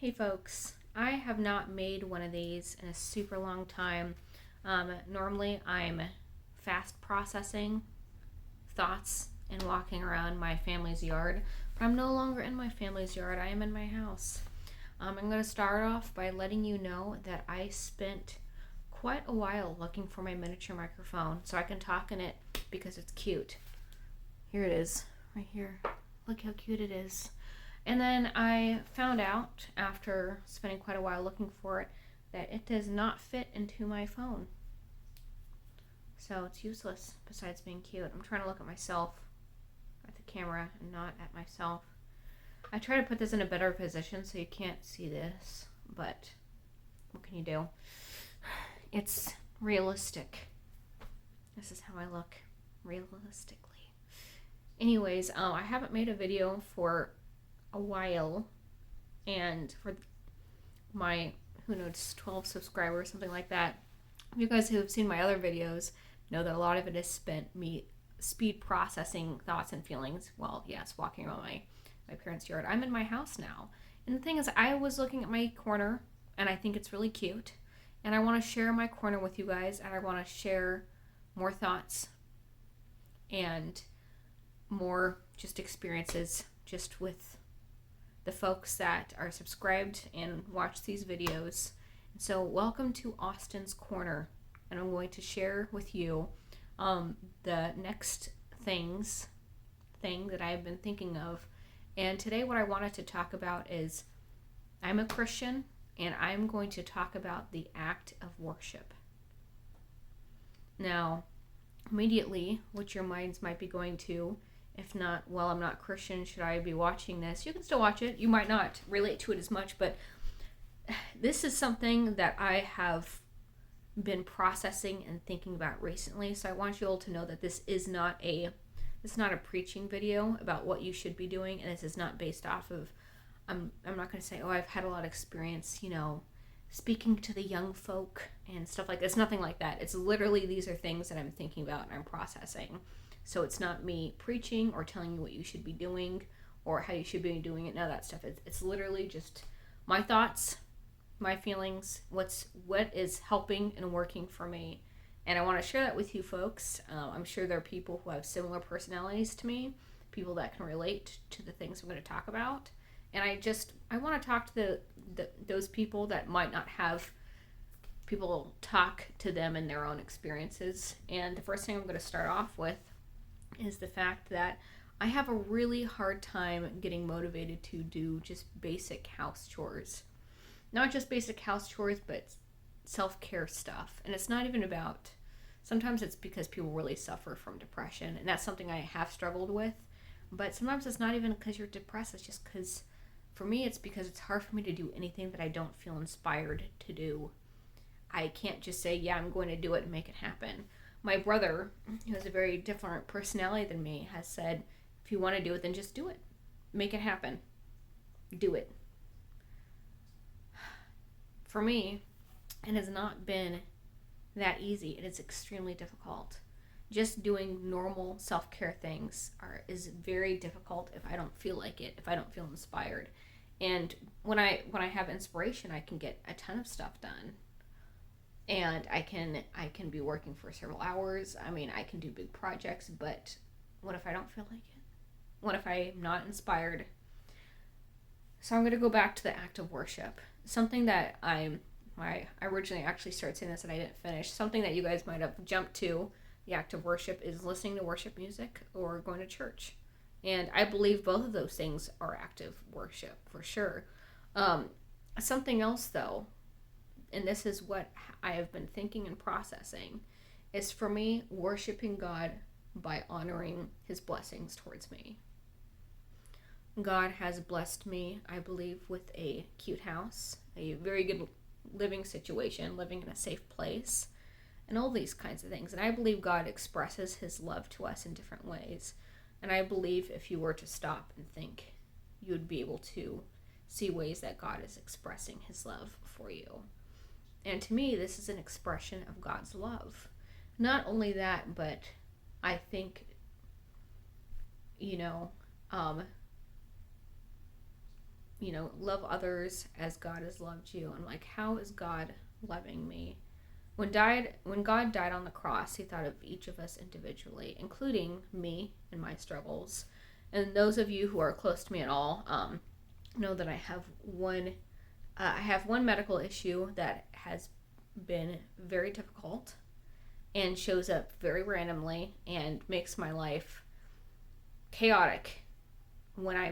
Hey folks, I have not made one of these in a super long time. Normally I'm fast processing thoughts and walking around my family's yard, but I'm no longer in my family's yard. I am in my house. I'm going to start off by letting you know that I spent quite a while looking for my miniature microphone so I can talk in it because it's cute. Here it is, right here. Look how cute it is. And then I found out, after spending quite a while looking for it, that it does not fit into my phone. So it's useless, besides being cute. I'm trying to look at myself, at the camera, and not at myself. I try to put this in a better position so you can't see this, but what can you do? It's realistic. This is how I look, realistically. Anyways, I haven't made a video for a while, and for my 12 subscribers, something like that, you guys who have seen my other videos know that a lot of it is spent me speed processing thoughts and feelings. Well, yes, walking around my parents' yard. I'm in my house now, and the thing is, I was looking at my corner and I think it's really cute, and I want to share my corner with you guys, and I want to share more thoughts and more just experiences just with the folks that are subscribed and watch these videos. And so welcome to Austin's Corner, and I'm going to share with you the next thing that I've been thinking of. And today what I wanted to talk about is, I'm a Christian, and I'm going to talk about the act of worship. Now, immediately what your minds might be going to, if not, well, I'm not Christian, should I be watching this? You can still watch it. You might not relate to it as much, but this is something that I have been processing and thinking about recently. So I want you all to know that this is not a preaching video about what you should be doing, and this is not based off of, I'm not going to say, oh, I've had a lot of experience, speaking to the young folk and stuff like that. It's nothing like that. It's literally, these are things that I'm thinking about and I'm processing. So it's not me preaching or telling you what you should be doing or how you should be doing it. None of that stuff. It's literally just my thoughts, my feelings, what is helping and working for me. And I want to share that with you folks. I'm sure there are people who have similar personalities to me, people that can relate to the things I'm going to talk about. And I want to talk to those people that might not have people talk to them in their own experiences. And the first thing I'm going to start off with is the fact that I have a really hard time getting motivated to do just basic house chores. Not just basic house chores, but self-care stuff. And it's not even about, sometimes it's because people really suffer from depression, and that's something I have struggled with. But sometimes it's not even because you're depressed, it's just because, for me, it's because it's hard for me to do anything that I don't feel inspired to do. I can't just say, yeah, I'm going to do it and make it happen. My brother, who has a very different personality than me, has said, if you want to do it, then just do it. Make it happen. Do it. For me, it has not been that easy. It is extremely difficult. Just doing normal self-care things is very difficult if I don't feel like it, if I don't feel inspired. And when I have inspiration, I can get a ton of stuff done. And I can be working for several hours. I mean, I can do big projects, but what if I don't feel like it? What if I'm not inspired? So I'm going to go back to the act of worship. Something that I originally actually started saying this and I didn't finish. Something that you guys might have jumped to, the act of worship, is listening to worship music or going to church. And I believe both of those things are active worship, for sure. Something else, though, and this is what I have been thinking and processing, is for me, worshiping God by honoring his blessings towards me. God has blessed me, I believe, with a cute house, a very good living situation, living in a safe place, and all these kinds of things. And I believe God expresses his love to us in different ways. And I believe if you were to stop and think, you would be able to see ways that God is expressing his love for you. And to me, this is an expression of God's love. Not only that, but I think, love others as God has loved you. I'm like, how is God loving me? When God died on the cross, he thought of each of us individually, including me and my struggles. And those of you who are close to me at all know that I have one medical issue that has been very difficult and shows up very randomly and makes my life chaotic when I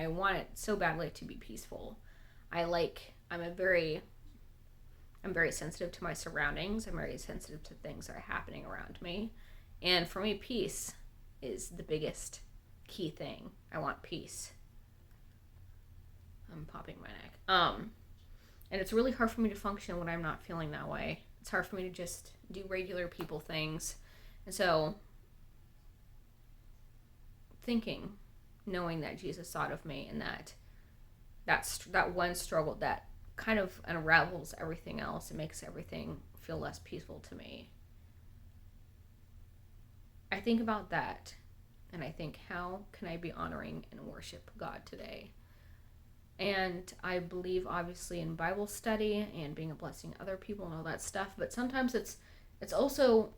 want it so badly to be peaceful. I'm very sensitive to my surroundings. I'm very sensitive to things that are happening around me. And for me, peace is the biggest key thing. I want peace. I'm popping my neck. And it's really hard for me to function when I'm not feeling that way. It's hard for me to just do regular people things. And so, knowing that Jesus thought of me, and that one struggle that kind of unravels everything else and makes everything feel less peaceful to me. I think about that, and I think, how can I be honoring and worship God today? And I believe obviously in Bible study and being a blessing to other people and all that stuff, but sometimes it's also,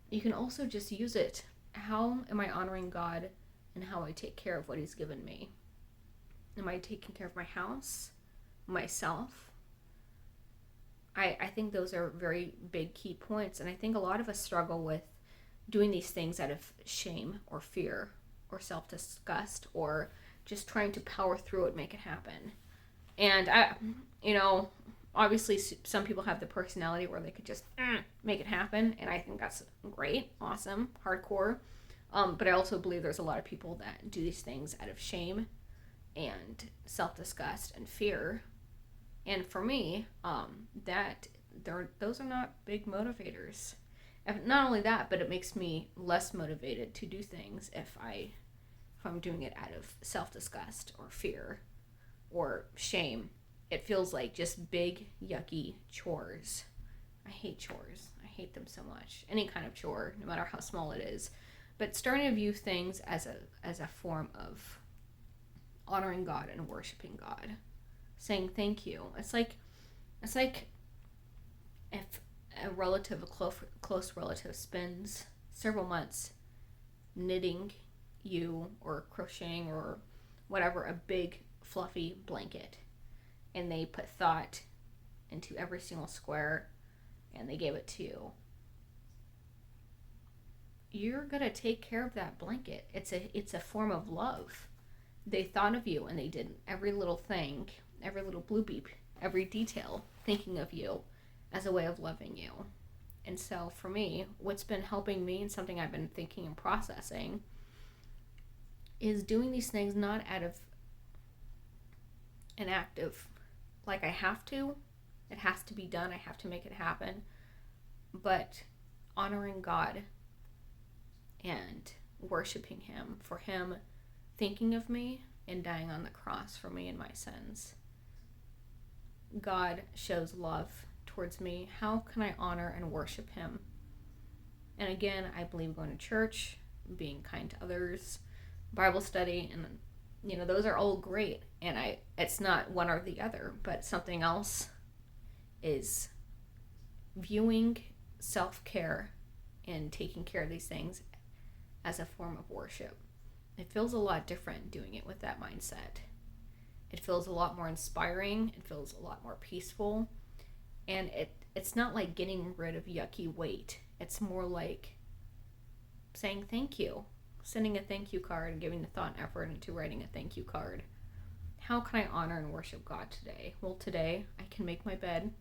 you can also just use it. How am I honoring God and how I take care of what he's given me? Am I taking care of my house, myself? I think those are very big key points, and I think a lot of us struggle with doing these things out of shame or fear or self-disgust, or just trying to power through it, make it happen. And obviously some people have the personality where they could just make it happen, and I think that's great, awesome, hardcore. But I also believe there's a lot of people that do these things out of shame and self-disgust and fear. And for me, those are not big motivators. Not only that, but it makes me less motivated to do things if I'm doing it out of self-disgust or fear or shame. It feels like just big, yucky chores. I hate chores. I hate them so much. Any kind of chore, no matter how small it is. But starting to view things as a form of honoring God and worshiping God. Saying thank you. It's like if a close relative spends several months knitting you or crocheting or whatever a big fluffy blanket, and they put thought into every single square and they gave it to you, you're gonna take care of that blanket. It's a form of love. They thought of you and they did every little thing, every little blue beep, every detail, thinking of you as a way of loving you. And so for me, what's been helping me, and something I've been thinking and processing, is doing these things not out of an act of like I have to, it has to be done, I have to make it happen, but honoring God and worshiping him for him thinking of me and dying on the cross for me and my sins. God shows love towards me. How can I honor and worship him? And again, I believe going to church, being kind to others, Bible study, and those are all great, and it's not one or the other, but something else is viewing self-care and taking care of these things as a form of worship. It feels a lot different doing it with that mindset. It feels a lot more inspiring, it feels a lot more peaceful, and it's not like getting rid of yucky weight. It's more like saying thank you. Sending a thank you card and giving the thought and effort into writing a thank you card. How can I honor and worship God today? Well, today I can make my bed.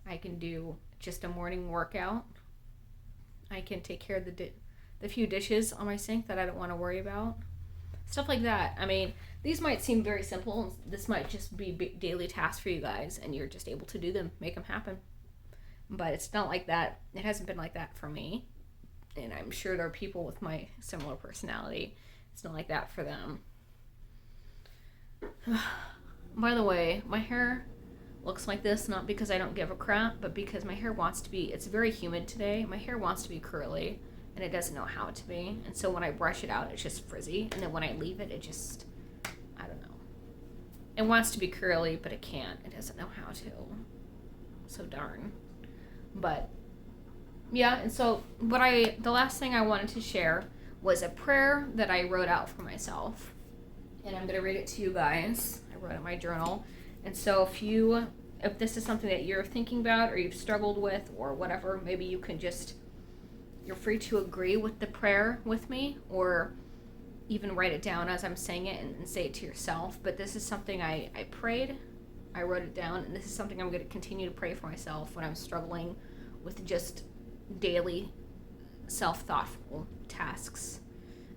I can do just a morning workout. I can take care of the few dishes on my sink that I don't want to worry about. Stuff like that. I mean, these might seem very simple. This might just be daily tasks for you guys, and you're just able to do them, make them happen. But it's not like that. It hasn't been like that for me. And I'm sure there are people with my similar personality. It's not like that for them. By the way, my hair looks like this, not because I don't give a crap, but because my hair wants to be, it's very humid today. My hair wants to be curly, and it doesn't know how to be. And so when I brush it out, it's just frizzy. And then when I leave it, it just, I don't know. It wants to be curly, but it can't. It doesn't know how to. So darn. But yeah, and so the last thing I wanted to share was a prayer that I wrote out for myself. And I'm going to read it to you guys. I wrote it in my journal. And so if this is something that you're thinking about or you've struggled with or whatever, maybe you're free to agree with the prayer with me, or even write it down as I'm saying it and say it to yourself. But this is something I prayed, I wrote it down, and this is something I'm going to continue to pray for myself when I'm struggling with just daily self-thoughtful tasks,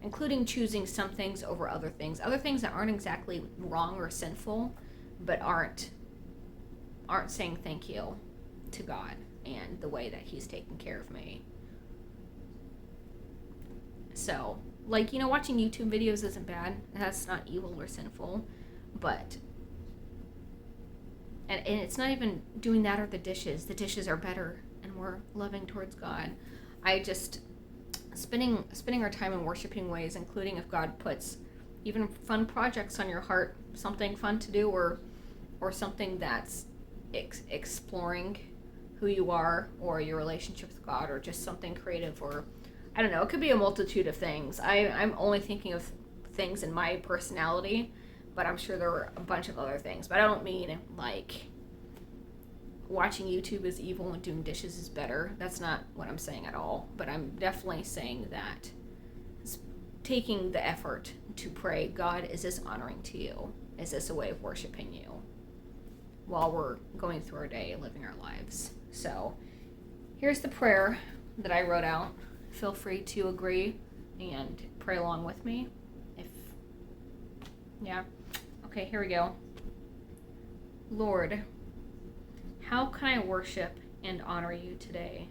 including choosing some things over other things that aren't exactly wrong or sinful, but aren't saying thank you to God and the way that he's taken care of me. So, watching YouTube videos isn't bad. That's not evil or sinful. But, and it's not even doing that or the dishes. The dishes are better and more loving towards God. I just, spending our time in worshiping ways, including if God puts even fun projects on your heart, something fun to do, or something that's exploring who you are or your relationship with God, or just something creative, or I don't know, it could be a multitude of things. I'm only thinking of things in my personality, but I'm sure there were a bunch of other things. But I don't mean watching YouTube is evil and doing dishes is better. That's not what I'm saying at all. But I'm definitely saying that taking the effort to pray, God, is this honoring to you? Is this a way of worshiping you while we're going through our day, living our lives? So here's the prayer that I wrote out. Feel free to agree and pray along with me. Okay, here we go. Lord, how can I worship and honor you today?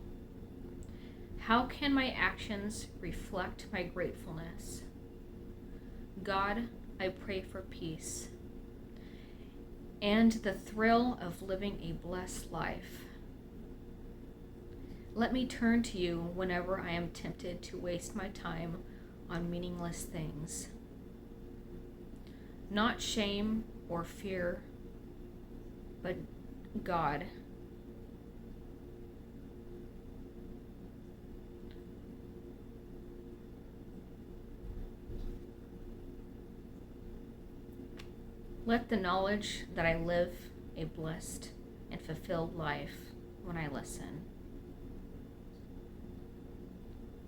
How can my actions reflect my gratefulness? God, I pray for peace and the thrill of living a blessed life. Let me turn to you whenever I am tempted to waste my time on meaningless things. Not shame or fear, but God. Let the knowledge that I live a blessed and fulfilled life when I listen.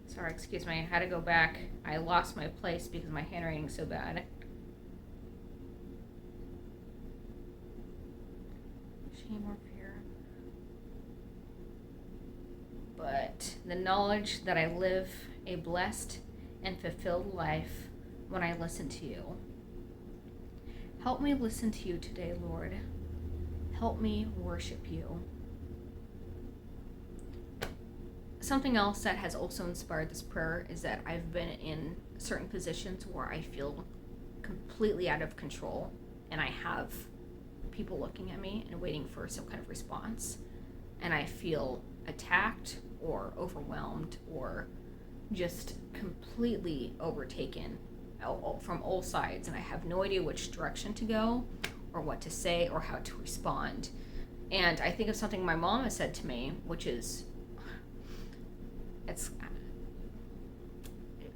Sorry, excuse me, I had to go back. I lost my place because my handwriting's so bad. Shame or fear. But the knowledge that I live a blessed and fulfilled life when I listen to you. Help me listen to you today, Lord. Help me worship you. Something else that has also inspired this prayer is that I've been in certain positions where I feel completely out of control, and I have people looking at me and waiting for some kind of response, and I feel attacked or overwhelmed or just completely overtaken from all sides, and I have no idea which direction to go or what to say or how to respond. And I think of something my mom has said to me, which is,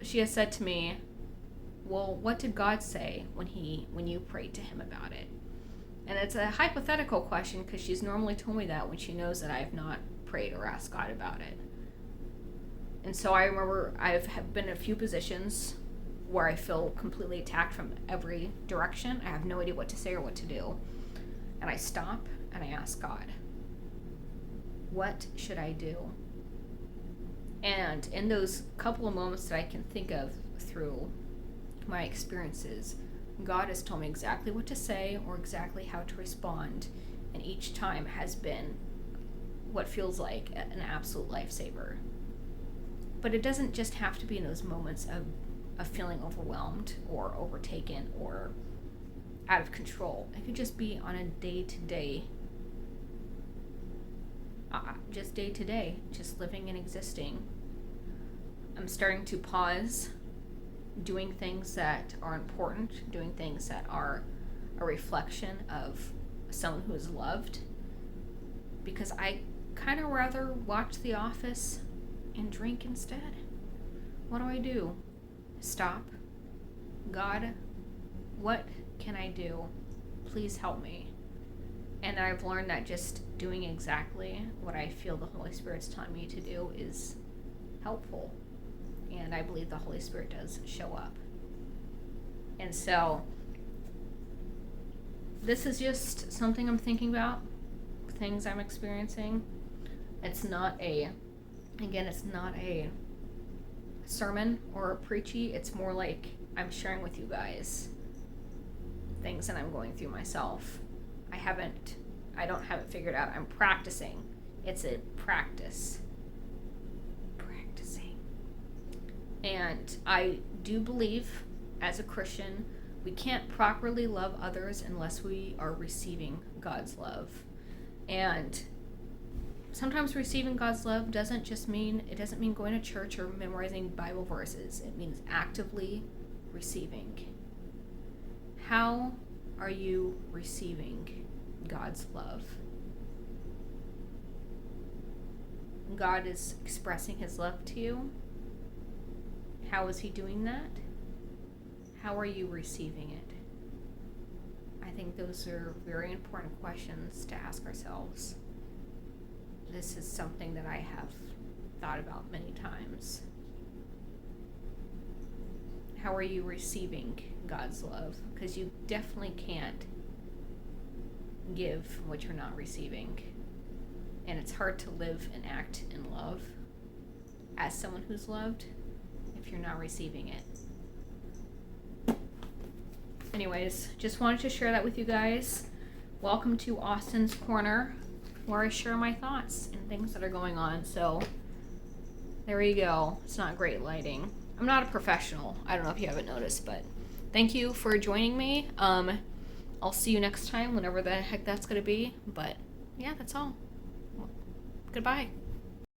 she has said to me, well, what did God say when you prayed to him about it? And it's a hypothetical question because she's normally told me that when she knows that I have not prayed or asked God about it. And so I remember I've been in a few positions where I feel completely attacked from every direction. I have no idea what to say or what to do. And I stop and I ask God, what should I do? And in those couple of moments that I can think of through my experiences, God has told me exactly what to say or exactly how to respond. And each time has been what feels like an absolute lifesaver. But it doesn't just have to be in those moments of feeling overwhelmed or overtaken or out of control. It could just be on a day-to-day, just day-to-day, just living and existing. I'm starting to pause doing things that are important, doing things that are a reflection of someone who is loved, because I kind of rather watch The Office and drink instead. What do I do? Stop. God, what can I do? Please help me. And I've learned that just doing exactly what I feel the Holy Spirit's telling me to do is helpful. And I believe the Holy Spirit does show up. And so, this is just something I'm thinking about, things I'm experiencing. It's not a sermon or a preachy. It's more like I'm sharing with you guys things that I'm going through myself. I don't have it figured out. I'm practicing. It's a practice. Practicing. And I do believe, as a Christian, we can't properly love others unless we are receiving God's love. And sometimes receiving God's love doesn't mean going to church or memorizing Bible verses. It means actively receiving. How are you receiving God's love? God is expressing his love to you. How is he doing that? How are you receiving it? I think those are very important questions to ask ourselves. This is something that I have thought about many times. How are you receiving God's love? Because you definitely can't give what you're not receiving. And it's hard to live and act in love as someone who's loved if you're not receiving it. Anyways, just wanted to share that with you guys. Welcome to Austin's Corner, where I share my thoughts and things that are going on. So there you go. It's not great lighting. I'm not a professional. I don't know if you haven't noticed, but thank you for joining me. I'll see you next time, whenever the heck that's going to be. But yeah, that's all. Goodbye.